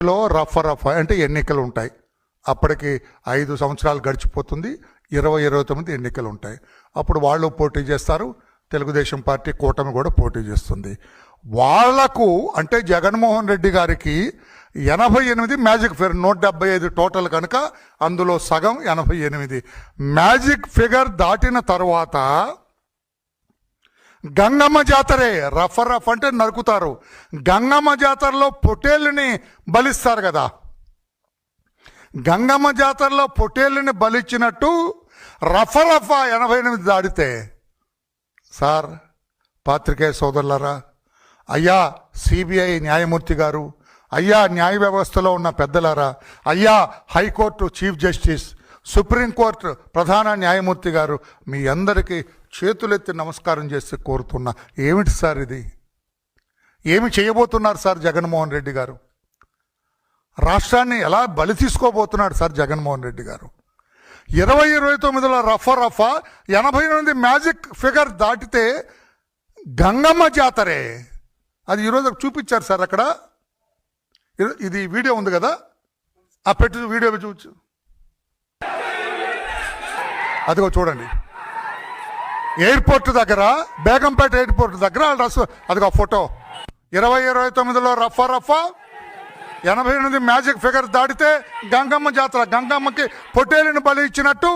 లో రఫ అంటే ఎన్నికలు ఉంటాయి. అప్పటికి 5 సంవత్సరాలు గడిచిపోతుంది. 29 ఎన్నికలు ఉంటాయి. అప్పుడు వాళ్ళు పోటీ చేస్తారు. తెలుగుదేశం పార్టీ కూటమి కూడా పోటీ చేస్తుంది. వాళ్లకు అంటే జగన్మోహన్ రెడ్డి గారికి 88 మ్యాజిక్ ఫిగర్, 175 టోటల్ కనుక అందులో సగం 88 మ్యాజిక్ ఫిగర్ దాటిన తర్వాత గంగమ్మ జాతరే. రఫ అంటే నరుకుతారు. గంగమ్మ జాతరలో పొట్టేళ్ళని బలిస్తారు కదా. గంగమ్మ జాతరలో పొట్టేళ్ళని బలిచ్చినట్టు రఫ 88 దాడితే, సార్ పాత్రికేయ సోదరులారా, అయ్యా సిబిఐ న్యాయమూర్తి గారు, అయ్యా న్యాయ వ్యవస్థలో ఉన్న పెద్దలారా, అయ్యా హైకోర్టు చీఫ్ జస్టిస్, సుప్రీంకోర్టు ప్రధాన న్యాయమూర్తి గారు, మీ అందరికీ చేతులెత్తి నమస్కారం చేసి కోరుతున్నా. ఏమిటి సార్ ఇది? ఏమి చేయబోతున్నారు సార్ జగన్మోహన్ రెడ్డి గారు? రాష్ట్రాన్ని ఎలా బలి తీసుకోబోతున్నాడు సార్ జగన్మోహన్ రెడ్డి గారు? 29లో రఫ 88 మ్యాజిక్ ఫిగర్ దాటితే గంగమ్మ జాతరే. అది ఈరోజు చూపించారు సార్ అక్కడ. ఇది వీడియో ఉంది కదా, ఆ పెట్టి వీడియో చూచు. అదిగో చూడండి, ఎయిర్పోర్ట్ దగ్గర, బేగంపేట ఎయిర్పోర్ట్ దగ్గర అదిగో ఫోటో. 29లో రఫ 88 మ్యాజిక్ ఫిగర్ దాటితే గంగమ్మ జాతర. గంగమ్మకి పొట్టేలిని బలి ఇచ్చినట్టు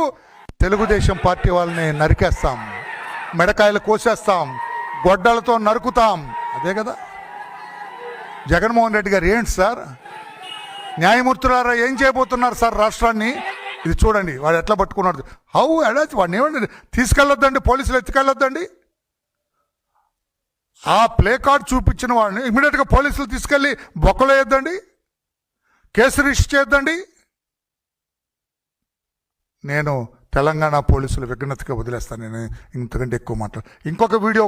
తెలుగుదేశం పార్టీ వాళ్ళని నరికేస్తాం, మెడకాయలు కోసేస్తాం, గొడ్డలతో నరుకుతాం. అదే కదా జగన్మోహన్ రెడ్డి గారు. ఏంటి సార్ న్యాయమూర్తులారా, ఏం చేయబోతున్నారు సార్ రాష్ట్రాన్ని? ఇది చూడండి, వాడు ఎట్లా పట్టుకున్నాడు. హౌ అడాచి వాడిని ఏమండి తీసుకెళ్ళొద్దండి, పోలీసులు ఎత్తుకెళ్ళొద్దండి. ఆ ప్లే కార్డ్ చూపించిన వాడిని ఇమీడియట్గా పోలీసులు తీసుకెళ్ళి బొక్కలు వేయొద్దండి, కేసు రిజిస్టర్ చేయొద్దండి. నేను తెలంగాణ పోలీసుల విఘ్నతగా వదిలేస్తాను. నేను ఇంతకంటే ఎక్కువ మాట్లాడు. ఇంకొక వీడియో